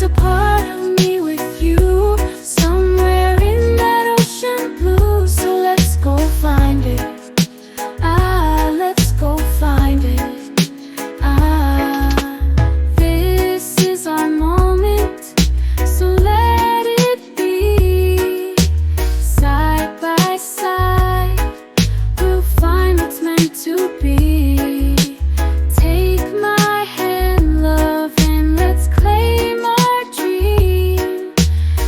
left a part of me with you, somewhere in that ocean blue. So let's go find it. Let's go find it. This is our moment, so let it be. Side by side, we'll find what's meant to be. Take my hand, love, and let's claim our dream.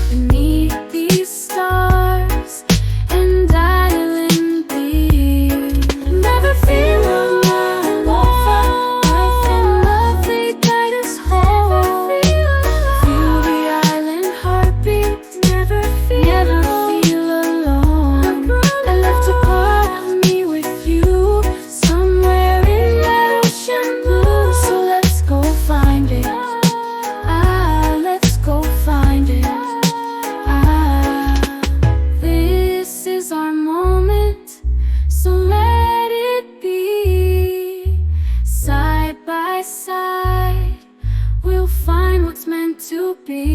Beneath these stars and island beam. Never feel alone. Life and love, they guide us home. Feel the island heartbeat. Never feel alone. I left a part of me with you, somewhere in that ocean blue. So let's go find it. Let's go find it. This is our moment, so let it be. Side by side, we'll find what's meant to be.